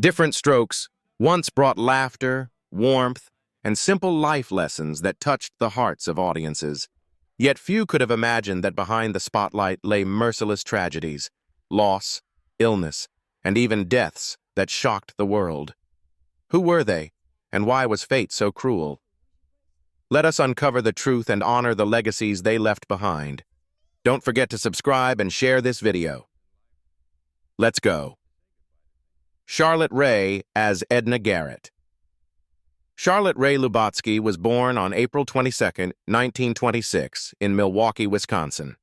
Diff'rent strokes once brought laughter, warmth, and simple life lessons that touched the hearts of audiences. Yet few could have imagined that behind the spotlight lay merciless tragedies, loss, illness, and even deaths that shocked the world. Who were they, and why was fate so cruel? Let us uncover the truth and honor the legacies they left behind. Don't forget to subscribe and share this video. Let's go. Charlotte Rae as Edna Garrett. Charlotte Rae Lubotsky was born on April 22, 1926, in Milwaukee, Wisconsin.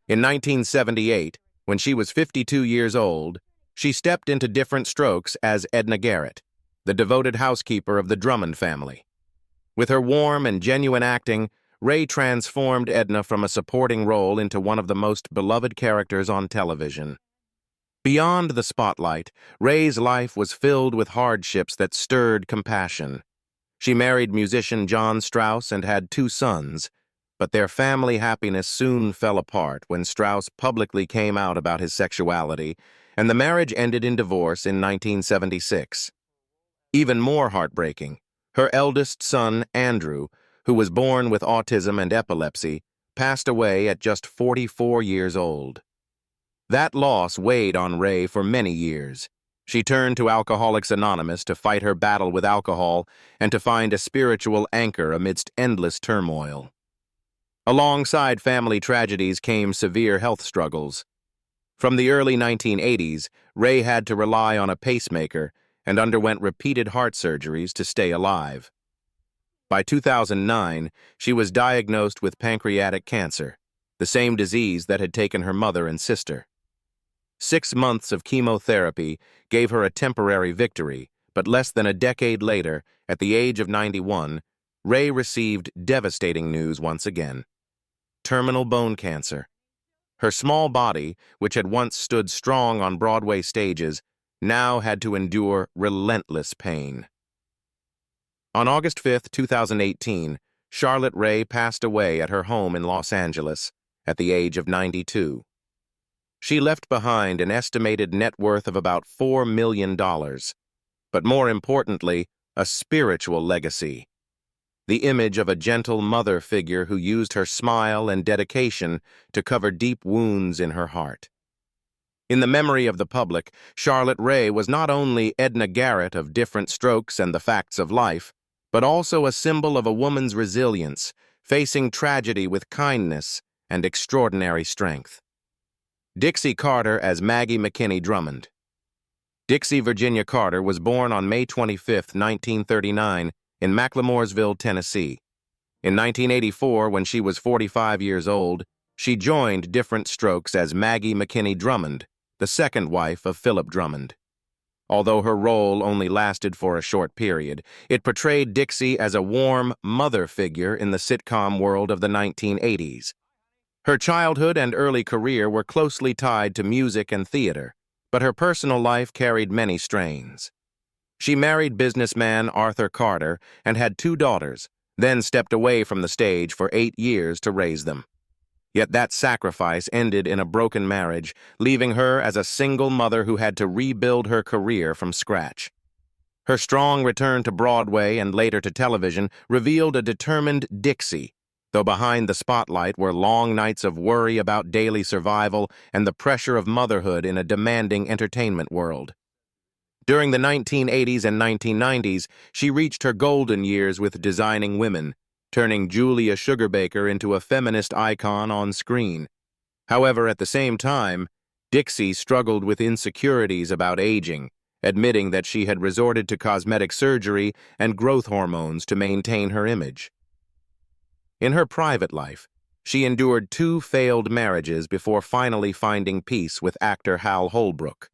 In 1978, when she was 52 years old, she stepped into Diff'rent strokes as Edna Garrett, the devoted housekeeper of the Drummond family. With her warm and genuine acting, Rae transformed Edna from a supporting role into one of the most beloved characters on television. Beyond the spotlight, Rae's life was filled with hardships that stirred compassion. She married musician John Strauss and had 2 sons, but their family happiness soon fell apart when Strauss publicly came out about his sexuality, and the marriage ended in divorce in 1976. Even more heartbreaking, her eldest son, Andrew, who was born with autism and epilepsy, passed away at just 44 years old. That loss weighed on Rae for many years. She turned to Alcoholics Anonymous to fight her battle with alcohol and to find a spiritual anchor amidst endless turmoil. Alongside family tragedies came severe health struggles. From the early 1980s, Rae had to rely on a pacemaker and underwent repeated heart surgeries to stay alive. By 2009, she was diagnosed with pancreatic cancer, the same disease that had taken her mother and sister. 6 months of chemotherapy gave her a temporary victory, but less than a decade later, at the age of 91, Rae received devastating news once again: terminal bone cancer. Her small body, which had once stood strong on Broadway stages, now had to endure relentless pain. On August 5, 2018, Charlotte Rae passed away at her home in Los Angeles at the age of 92. She left behind an estimated net worth of about $4 million, but more importantly, a spiritual legacy. The image of a gentle mother figure who used her smile and dedication to cover deep wounds in her heart. In the memory of the public, Charlotte Rae was not only Edna Garrett of Diff'rent strokes and the facts of life, but also a symbol of a woman's resilience, facing tragedy with kindness and extraordinary strength. Dixie Carter as Maggie McKinney Drummond. Dixie Virginia Carter was born on May 25, 1939, in Macklemoresville, Tennessee. In 1984, when she was 45 years old, she joined Diff'rent strokes as Maggie McKinney Drummond, the second wife of Philip Drummond. Although her role only lasted for a short period, it portrayed Dixie as a warm mother figure in the sitcom world of the 1980s. Her childhood and early career were closely tied to music and theater, but her personal life carried many strains. She married businessman Arthur Carter and had 2 daughters, then stepped away from the stage for 8 years to raise them. Yet that sacrifice ended in a broken marriage, leaving her as a single mother who had to rebuild her career from scratch. Her strong return to Broadway and later to television revealed a determined Dixie, though behind the spotlight were long nights of worry about daily survival and the pressure of motherhood in a demanding entertainment world. During the 1980s and 1990s, she reached her golden years with Designing Women, turning Julia Sugarbaker into a feminist icon on screen. However, at the same time, Dixie struggled with insecurities about aging, admitting that she had resorted to cosmetic surgery and growth hormones to maintain her image. In her private life, she endured 2 failed marriages before finally finding peace with actor Hal Holbrook.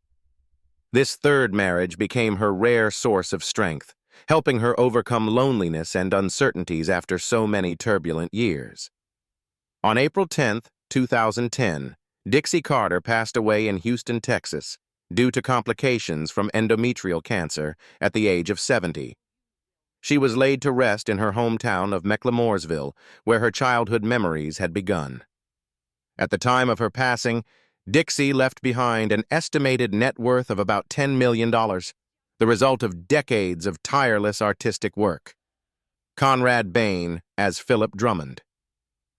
This third marriage became her rare source of strength, helping her overcome loneliness and uncertainties after so many turbulent years. On April 10, 2010, Dixie Carter passed away in Houston, Texas, due to complications from endometrial cancer at the age of 70. She was laid to rest in her hometown of Macklemoresville, where her childhood memories had begun. At the time of her passing, Dixie left behind an estimated net worth of about $10 million, the result of decades of tireless artistic work. Conrad Bane as Philip Drummond.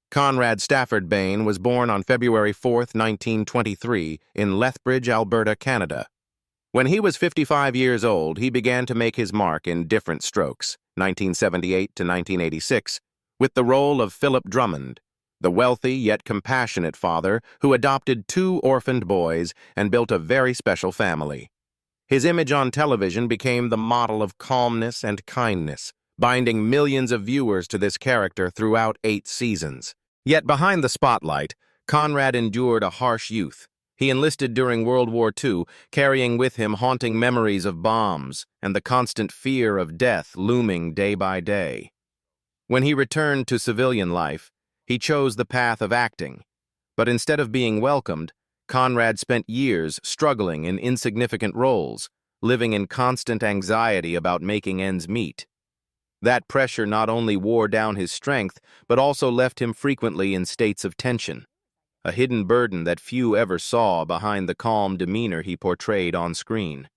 Conrad Stafford Bane was born on February 4, 1923, in Lethbridge, Alberta, Canada. When he was 55 years old, he began to make his mark in Diff'rent Strokes, 1978 to 1986, with the role of Philip Drummond, the wealthy yet compassionate father who adopted 2 orphaned boys and built a very special family. His image on television became the model of calmness and kindness, binding millions of viewers to this character throughout 8 seasons. Yet behind the spotlight, Conrad endured a harsh youth. He enlisted during World War II, carrying with him haunting memories of bombs and the constant fear of death looming day by day. When he returned to civilian life, he chose the path of acting. But instead of being welcomed, Conrad spent years struggling in insignificant roles, living in constant anxiety about making ends meet. That pressure not only wore down his strength, but also left him frequently in states of tension, a hidden burden that few ever saw behind the calm demeanor he portrayed on screen.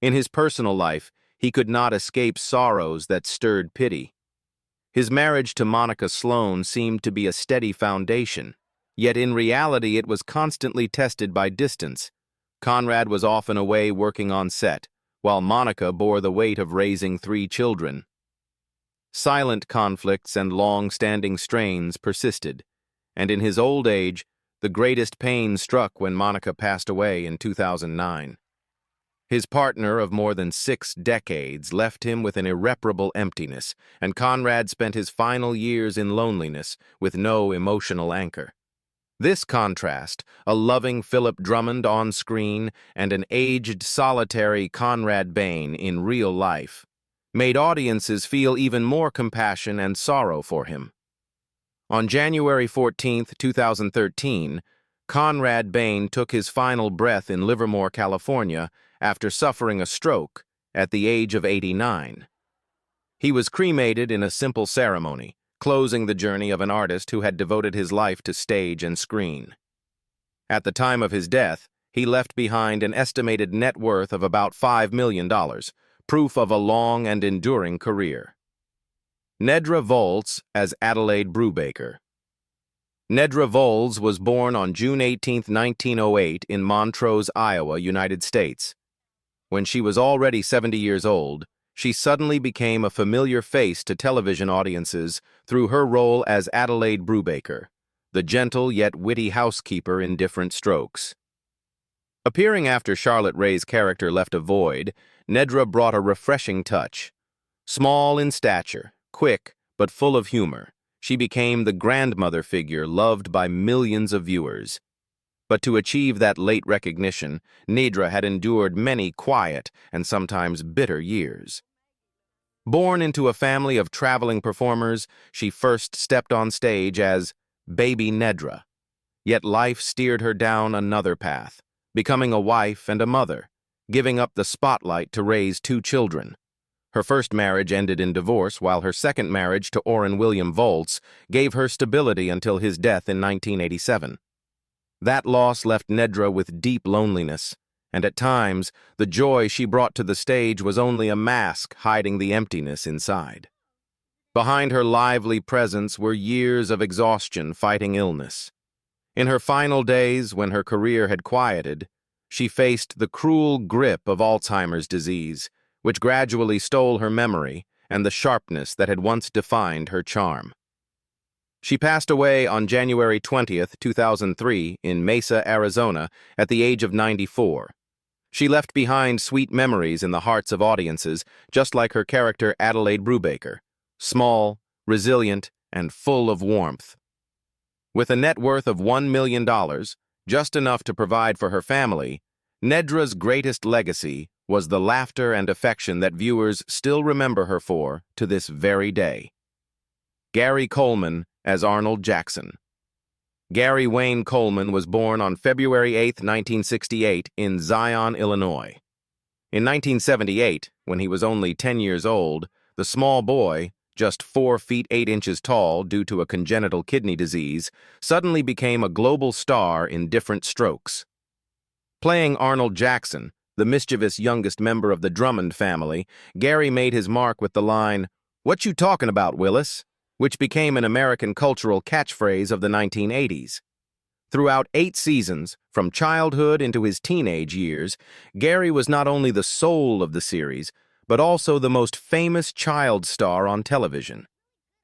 In his personal life, he could not escape sorrows that stirred pity. His marriage to Monica Sloan seemed to be a steady foundation, yet in reality it was constantly tested by distance. Conrad was often away working on set, while Monica bore the weight of raising 3 children. Silent conflicts and long-standing strains persisted, and in his old age, the greatest pain struck when Monica passed away in 2009. His partner of more than 6 decades left him with an irreparable emptiness, and Conrad spent his final years in loneliness with no emotional anchor. This contrast, a loving Philip Drummond on screen and an aged, solitary Conrad Bane in real life, made audiences feel even more compassion and sorrow for him. On January 14, 2013, Conrad Bane took his final breath in Livermore, California, after suffering a stroke at the age of 89. He was cremated in a simple ceremony, closing the journey of an artist who had devoted his life to stage and screen. At the time of his death, he left behind an estimated net worth of about $5 million, proof of a long and enduring career. Nedra Volz as Adelaide Brubaker. Nedra Volz was born on June 18, 1908 in Montrose, Iowa, United States. When she was already 70 years old, she suddenly became a familiar face to television audiences through her role as Adelaide Brubaker, the gentle yet witty housekeeper in Diff'rent Strokes. Appearing after Charlotte Rae's character left a void, Nedra brought a refreshing touch. Small in stature, quick, but full of humor, she became the grandmother figure loved by millions of viewers. But to achieve that late recognition, Nedra had endured many quiet and sometimes bitter years. Born into a family of traveling performers, she first stepped on stage as Baby Nedra. Yet life steered her down another path, becoming a wife and a mother, giving up the spotlight to raise 2 children. Her first marriage ended in divorce, while her second marriage to Orrin William Volz gave her stability until his death in 1987. That loss left Nedra with deep loneliness, and at times, the joy she brought to the stage was only a mask hiding the emptiness inside. Behind her lively presence were years of exhaustion fighting illness. In her final days, when her career had quieted, she faced the cruel grip of Alzheimer's disease, which gradually stole her memory and the sharpness that had once defined her charm. She passed away on January 20, 2003, in Mesa, Arizona, at the age of 94. She left behind sweet memories in the hearts of audiences, just like her character Adelaide Brubaker, small, resilient, and full of warmth. With a net worth of $1 million, just enough to provide for her family, Nedra's greatest legacy was the laughter and affection that viewers still remember her for to this very day. Gary Coleman as Arnold Jackson. Gary Wayne Coleman was born on February 8, 1968, in Zion, Illinois. In 1978, when he was only 10 years old, the small boy, just 4 feet 8 inches tall due to a congenital kidney disease, suddenly became a global star in Diff'rent Strokes. Playing Arnold Jackson, The mischievous youngest member of the Drummond family, Gary made his mark with the line, "What you talking about, Willis?" which became an American cultural catchphrase of the 1980s. Throughout 8 seasons, from childhood into his teenage years, Gary was not only the soul of the series, but also the most famous child star on television.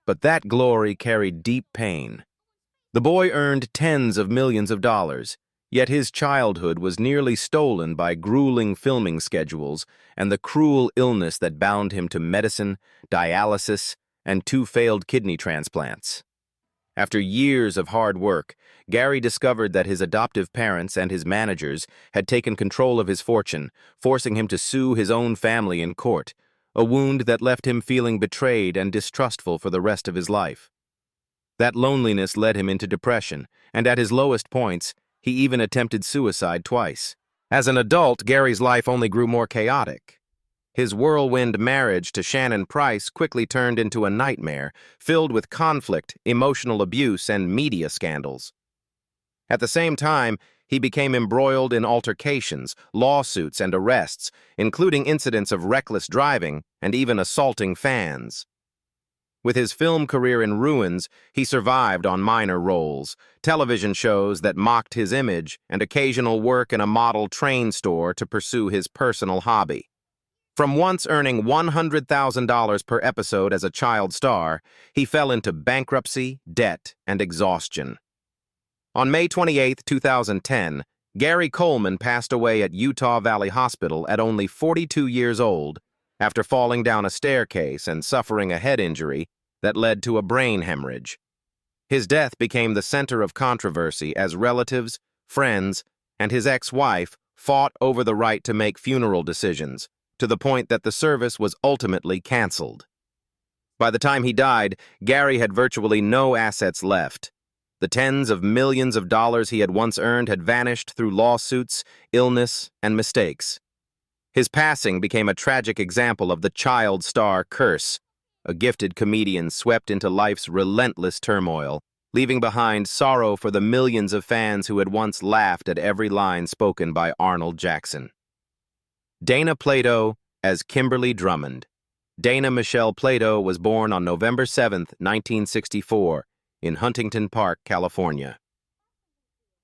But that glory carried deep pain. The boy earned tens of millions of dollars, yet his childhood was nearly stolen by grueling filming schedules and the cruel illness that bound him to medicine, dialysis, and 2 failed kidney transplants. After years of hard work, Gary discovered that his adoptive parents and his managers had taken control of his fortune, forcing him to sue his own family in court, a wound that left him feeling betrayed and distrustful for the rest of his life. That loneliness led him into depression, and at his lowest points, he even attempted suicide twice. As an adult, Gary's life only grew more chaotic. His whirlwind marriage to Shannon Price quickly turned into a nightmare, filled with conflict, emotional abuse, and media scandals. At the same time, he became embroiled in altercations, lawsuits, and arrests, including incidents of reckless driving and even assaulting fans. With his film career in ruins, he survived on minor roles, television shows that mocked his image, and occasional work in a model train store to pursue his personal hobby. From once earning $100,000 per episode as a child star, he fell into bankruptcy, debt, and exhaustion. On May 28, 2010, Gary Coleman passed away at Utah Valley Hospital at only 42 years old after falling down a staircase and suffering a head injury that led to a brain hemorrhage. His death became the center of controversy as relatives, friends, and his ex-wife fought over the right to make funeral decisions, to the point that the service was ultimately canceled. By the time he died, Gary had virtually no assets left. The tens of millions of dollars he had once earned had vanished through lawsuits, illness, and mistakes. His passing became a tragic example of the child star curse, a gifted comedian swept into life's relentless turmoil, leaving behind sorrow for the millions of fans who had once laughed at every line spoken by Arnold Jackson. Dana Plato as Kimberly Drummond. Dana Michelle Plato was born on November 7, 1964, in Huntington Park, California.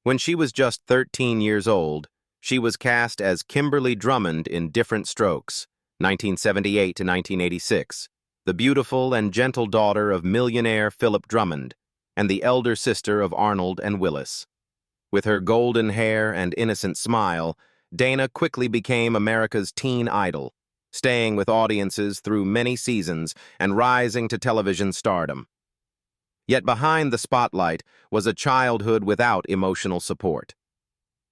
When she was just 13 years old, she was cast as Kimberly Drummond in Diff'rent Strokes, 1978 to 1986, the beautiful and gentle daughter of millionaire Philip Drummond, and the elder sister of Arnold and Willis. With her golden hair and innocent smile, Dana quickly became America's teen idol, staying with audiences through many seasons and rising to television stardom. Yet behind the spotlight was a childhood without emotional support.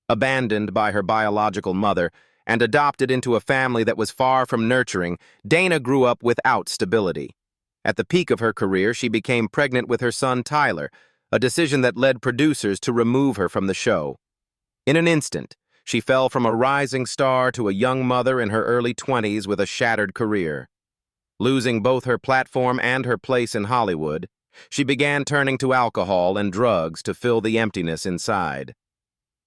Abandoned by her biological mother and adopted into a family that was far from nurturing, Dana grew up without stability. At the peak of her career, she became pregnant with her son Tyler, a decision that led producers to remove her from the show. In an instant, she fell from a rising star to a young mother in her early 20s with a shattered career. Losing both her platform and her place in Hollywood, she began turning to alcohol and drugs to fill the emptiness inside.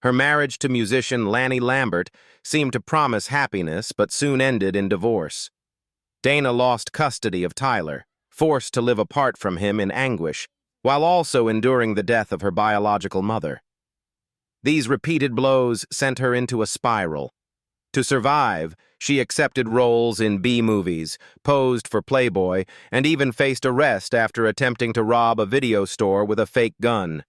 Her marriage to musician Lanny Lambert seemed to promise happiness but soon ended in divorce. Dana lost custody of Tyler, forced to live apart from him in anguish, while also enduring the death of her biological mother. These repeated blows sent her into a spiral. To survive, she accepted roles in B-movies, posed for Playboy, and even faced arrest after attempting to rob a video store with a fake gun.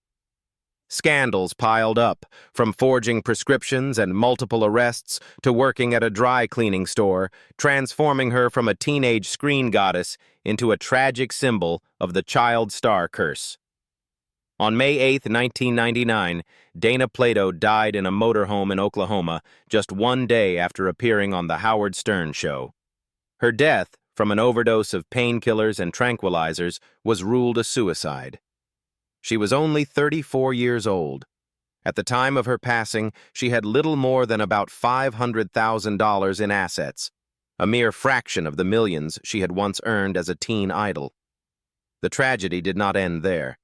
Scandals piled up, from forging prescriptions and multiple arrests to working at a dry cleaning store, transforming her from a teenage screen goddess into a tragic symbol of the child star curse. On May 8, 1999, Dana Plato died in a motorhome in Oklahoma just one day after appearing on The Howard Stern Show. Her death, from an overdose of painkillers and tranquilizers, was ruled a suicide. She was only 34 years old. At the time of her passing, she had little more than about $500,000 in assets, a mere fraction of the millions she had once earned as a teen idol. The tragedy did not end there.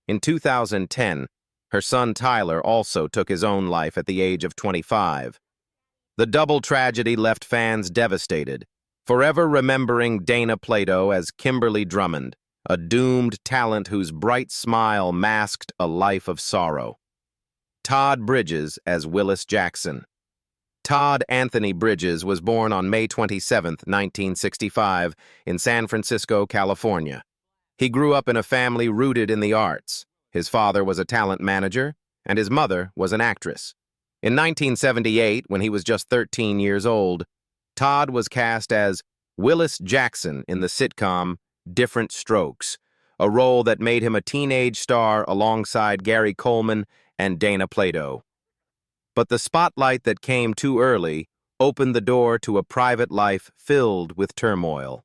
In 2010, her son Tyler also took his own life at the age of 25. The double tragedy left fans devastated, forever remembering Dana Plato as Kimberly Drummond, a doomed talent whose bright smile masked a life of sorrow. Todd Bridges as Willis Jackson. Todd Anthony Bridges was born on May 27, 1965, in San Francisco, California. He grew up in a family rooted in the arts. His father was a talent manager, and his mother was an actress. In 1978, when he was just 13 years old, Todd was cast as Willis Jackson in the sitcom Diff'rent Strokes, a role that made him a teenage star alongside Gary Coleman and Dana Plato. But the spotlight that came too early opened the door to a private life filled with turmoil.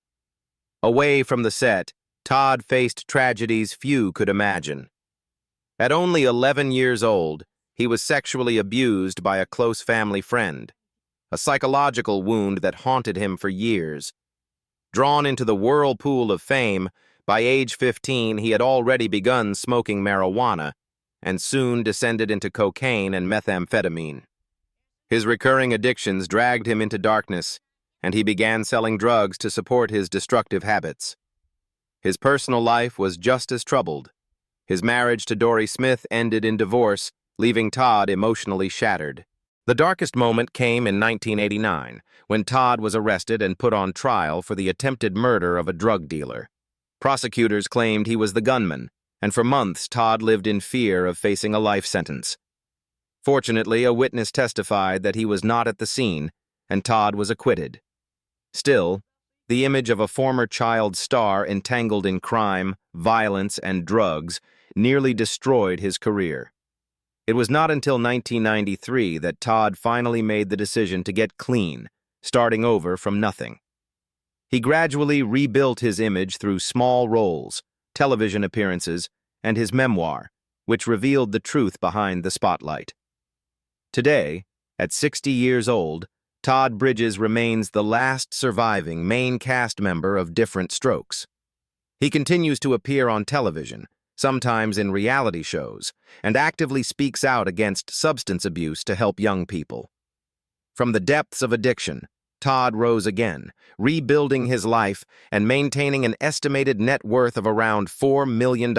Away from the set, Todd faced tragedies few could imagine. At only 11 years old, he was sexually abused by a close family friend, a psychological wound that haunted him for years. Drawn into the whirlpool of fame, by age 15 he had already begun smoking marijuana, and soon descended into cocaine and methamphetamine. His recurring addictions dragged him into darkness, and he began selling drugs to support his destructive habits. His personal life was just as troubled. His marriage to Dory Smith ended in divorce, leaving Todd emotionally shattered. The darkest moment came in 1989, when Todd was arrested and put on trial for the attempted murder of a drug dealer. Prosecutors claimed he was the gunman, and for months Todd lived in fear of facing a life sentence. Fortunately, a witness testified that he was not at the scene, and Todd was acquitted. Still, the image of a former child star entangled in crime, violence, and drugs nearly destroyed his career. It was not until 1993 that Todd finally made the decision to get clean, starting over from nothing. He gradually rebuilt his image through small roles, television appearances, and his memoir, which revealed the truth behind the spotlight. Today, at 60 years old, Todd Bridges remains the last surviving main cast member of Diff'rent Strokes. He continues to appear on television, sometimes in reality shows, and actively speaks out against substance abuse to help young people. From the depths of addiction, Todd rose again, rebuilding his life and maintaining an estimated net worth of around $4 million.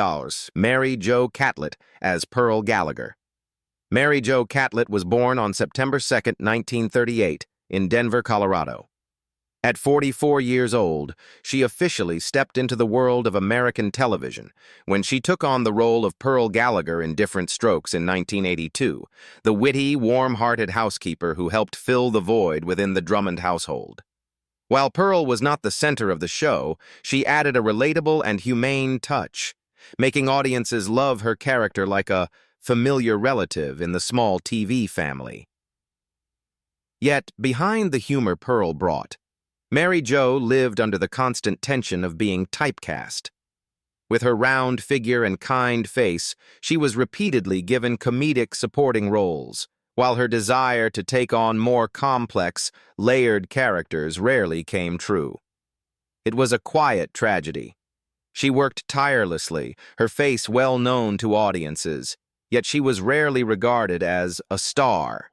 Mary Jo Catlett as Pearl Gallagher. Mary Jo Catlett was born on September 2, 1938, in Denver, Colorado. At 44 years old, she officially stepped into the world of American television when she took on the role of Pearl Gallagher in Diff'rent Strokes in 1982, the witty, warm-hearted housekeeper who helped fill the void within the Drummond household. While Pearl was not the center of the show, she added a relatable and humane touch, making audiences love her character like a familiar relative in the small TV family. Yet, behind the humor Pearl brought, Mary Jo lived under the constant tension of being typecast. With her round figure and kind face, she was repeatedly given comedic supporting roles, while her desire to take on more complex, layered characters rarely came true. It was a quiet tragedy. She worked tirelessly, her face well known to audiences, yet she was rarely regarded as a star.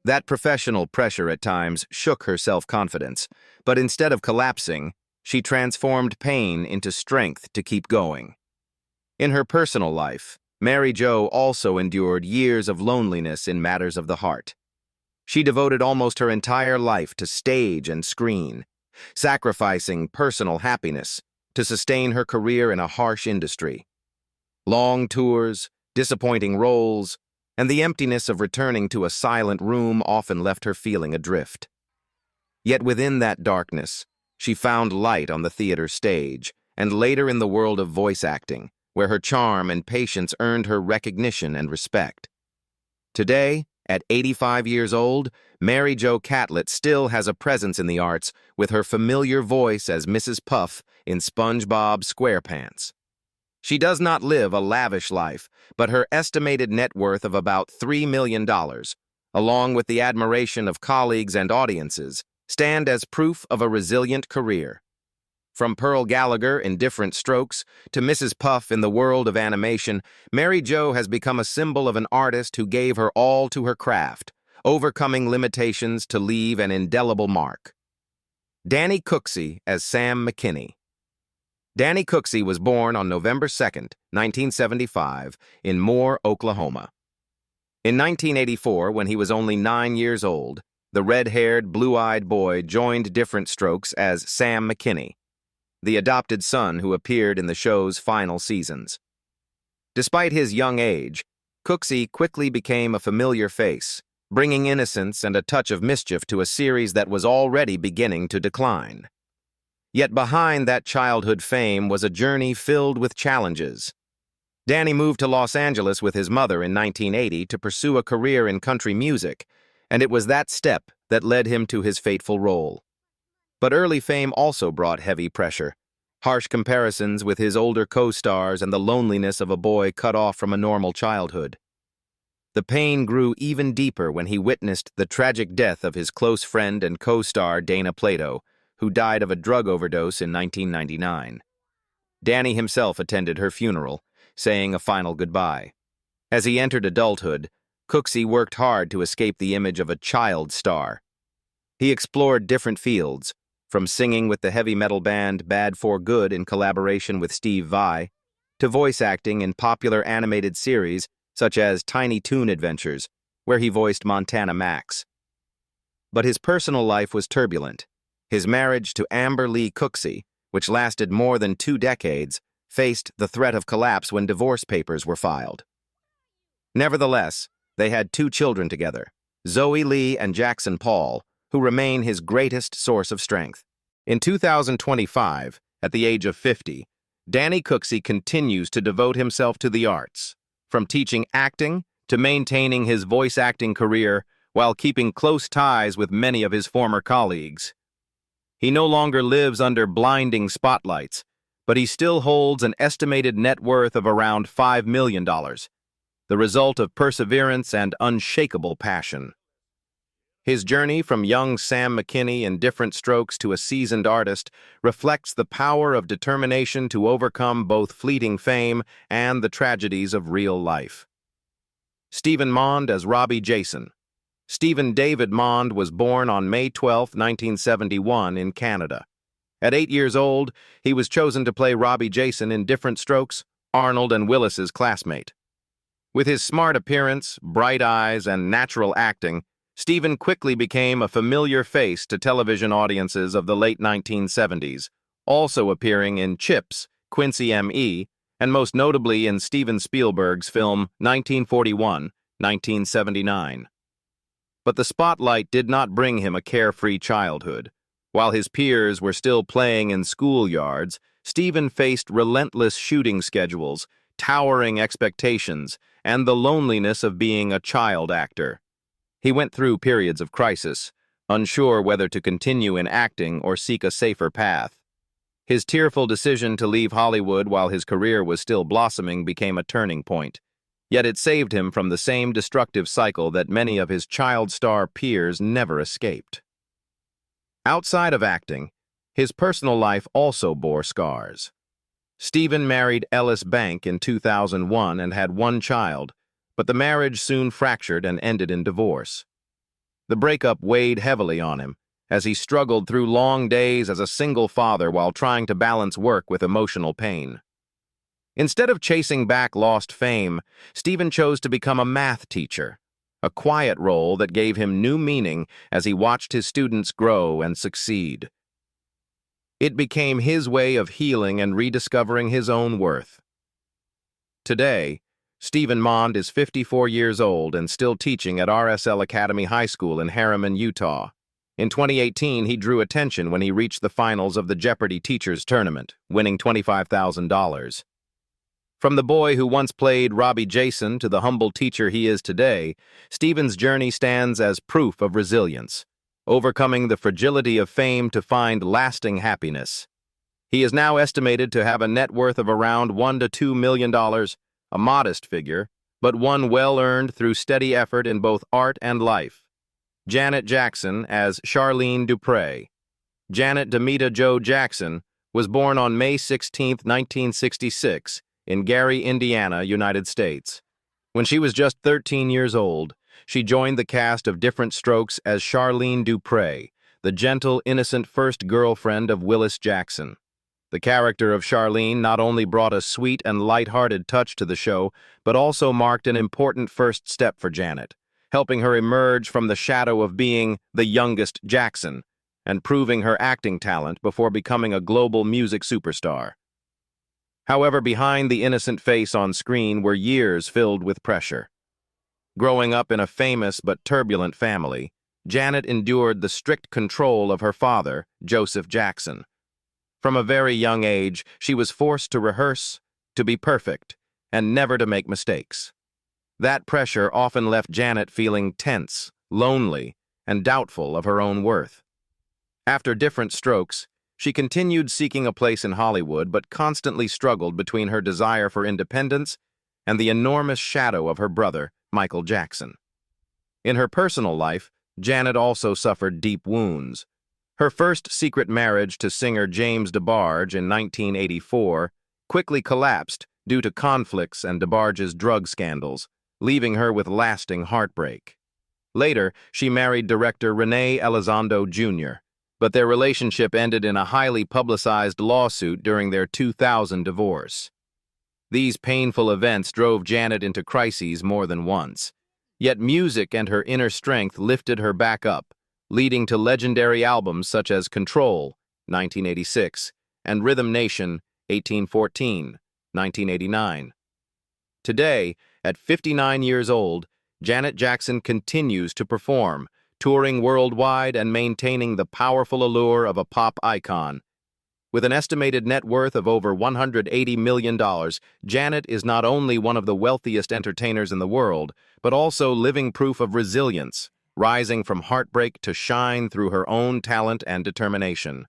That professional pressure at times shook her self-confidence, but instead of collapsing, she transformed pain into strength to keep going. In her personal life, Mary Jo also endured years of loneliness in matters of the heart. She devoted almost her entire life to stage and screen, sacrificing personal happiness to sustain her career in a harsh industry. Long tours, disappointing roles, and the emptiness of returning to a silent room often left her feeling adrift. Yet within that darkness, she found light on the theater stage, and later in the world of voice acting, where her charm and patience earned her recognition and respect. Today, at 85 years old, Mary Jo Catlett still has a presence in the arts with her familiar voice as Mrs. Puff in SpongeBob SquarePants. She does not live a lavish life, but her estimated net worth of about $3 million, along with the admiration of colleagues and audiences, stand as proof of a resilient career. From Pearl Gallagher in Diff'rent Strokes to Mrs. Puff in the world of animation, Mary Jo has become a symbol of an artist who gave her all to her craft, overcoming limitations to leave an indelible mark. Danny Cooksey as Sam McKinney. Danny Cooksey was born on November 2nd, 1975, in Moore, Oklahoma. In 1984, when he was only 9 years old, the red-haired, blue-eyed boy joined Diff'rent Strokes as Sam McKinney, the adopted son who appeared in the show's final seasons. Despite his young age, Cooksey quickly became a familiar face, bringing innocence and a touch of mischief to a series that was already beginning to decline. Yet behind that childhood fame was a journey filled with challenges. Danny moved to Los Angeles with his mother in 1980 to pursue a career in country music, and it was that step that led him to his fateful role. But early fame also brought heavy pressure, harsh comparisons with his older co-stars and the loneliness of a boy cut off from a normal childhood. The pain grew even deeper when he witnessed the tragic death of his close friend and co-star Dana Plato, who died of a drug overdose in 1999. Danny himself attended her funeral, saying a final goodbye. As he entered adulthood, Cooksey worked hard to escape the image of a child star. He explored different fields, from singing with the heavy metal band Bad for Good in collaboration with Steve Vai, to voice acting in popular animated series such as Tiny Toon Adventures, where he voiced Montana Max. But his personal life was turbulent. His marriage to Amber Lee Cooksey, which lasted more than 2 decades, faced the threat of collapse when divorce papers were filed. Nevertheless, they had 2 children together, Zoe Lee and Jackson Paul, who remain his greatest source of strength. In 2025, at the age of 50, Danny Cooksey continues to devote himself to the arts, from teaching acting to maintaining his voice acting career while keeping close ties with many of his former colleagues. He no longer lives under blinding spotlights, but he still holds an estimated net worth of around $5 million, the result of perseverance and unshakable passion. His journey from young Sam McKinney in Diff'rent Strokes to a seasoned artist reflects the power of determination to overcome both fleeting fame and the tragedies of real life. Stephen Mond as Robbie Jason. Stephen David Mond was born on May 12, 1971, in Canada. At 8 years old, he was chosen to play Robbie Jason in Diff'rent Strokes, Arnold and Willis's classmate. With his smart appearance, bright eyes, and natural acting, Stephen quickly became a familiar face to television audiences of the late 1970s, also appearing in Chips, Quincy M.E., and most notably in Steven Spielberg's film 1941, 1979. But the spotlight did not bring him a carefree childhood. While his peers were still playing in schoolyards, Stephen faced relentless shooting schedules, towering expectations, and the loneliness of being a child actor. He went through periods of crisis, unsure whether to continue in acting or seek a safer path. His tearful decision to leave Hollywood while his career was still blossoming became a turning point, yet it saved him from the same destructive cycle that many of his child star peers never escaped. Outside of acting, his personal life also bore scars. Stephen married Ellis Bank in 2001 and had 1 child, but the marriage soon fractured and ended in divorce. The breakup weighed heavily on him, as he struggled through long days as a single father while trying to balance work with emotional pain. Instead of chasing back lost fame, Stephen chose to become a math teacher, a quiet role that gave him new meaning as he watched his students grow and succeed. It became his way of healing and rediscovering his own worth. Today, Stephen Mond is 54 years old and still teaching at RSL Academy High School in Harriman, Utah. In 2018, he drew attention when he reached the finals of the Jeopardy Teachers Tournament, winning $25,000. From the boy who once played Robbie Jason to the humble teacher he is today, Stephen's journey stands as proof of resilience, overcoming the fragility of fame to find lasting happiness. He is now estimated to have a net worth of around $1 to $2 million, a modest figure, but one well-earned through steady effort in both art and life. Janet Jackson as Charlene Dupre. Janet Demita Jo Jackson was born on May 16, 1966, in Gary, Indiana, United States. When she was just 13 years old, she joined the cast of Diff'rent Strokes as Charlene Dupre, the gentle, innocent first girlfriend of Willis Jackson. The character of Charlene not only brought a sweet and light-hearted touch to the show, but also marked an important first step for Janet, helping her emerge from the shadow of being the youngest Jackson and proving her acting talent before becoming a global music superstar. However, behind the innocent face on screen were years filled with pressure. Growing up in a famous but turbulent family, Janet endured the strict control of her father, Joseph Jackson. From a very young age, she was forced to rehearse, to be perfect, and never to make mistakes. That pressure often left Janet feeling tense, lonely, and doubtful of her own worth. After Diff'rent Strokes, she continued seeking a place in Hollywood but constantly struggled between her desire for independence and the enormous shadow of her brother, Michael Jackson. In her personal life, Janet also suffered deep wounds. Her first secret marriage to singer James DeBarge in 1984 quickly collapsed due to conflicts and DeBarge's drug scandals, leaving her with lasting heartbreak. Later, she married director Rene Elizondo Jr., but their relationship ended in a highly publicized lawsuit during their 2000 divorce. These painful events drove Janet into crises more than once. Yet music and her inner strength lifted her back up, leading to legendary albums such as Control, 1986, and Rhythm Nation, 1814, 1989. Today, at 59 years old, Janet Jackson continues to perform, touring worldwide and maintaining the powerful allure of a pop icon. With an estimated net worth of over $180 million, Janet is not only one of the wealthiest entertainers in the world, but also living proof of resilience, rising from heartbreak to shine through her own talent and determination.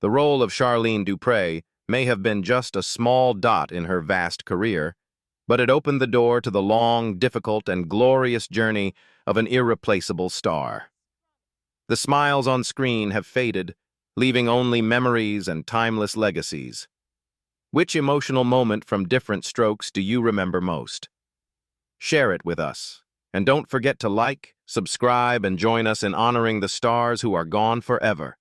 The role of Charlene Dupre may have been just a small dot in her vast career, but it opened the door to the long, difficult, and glorious journey of an irreplaceable star. The smiles on screen have faded, leaving only memories and timeless legacies. Which emotional moment from Diff'rent Strokes do you remember most? Share it with us, and don't forget to like, subscribe, and join us in honoring the stars who are gone forever.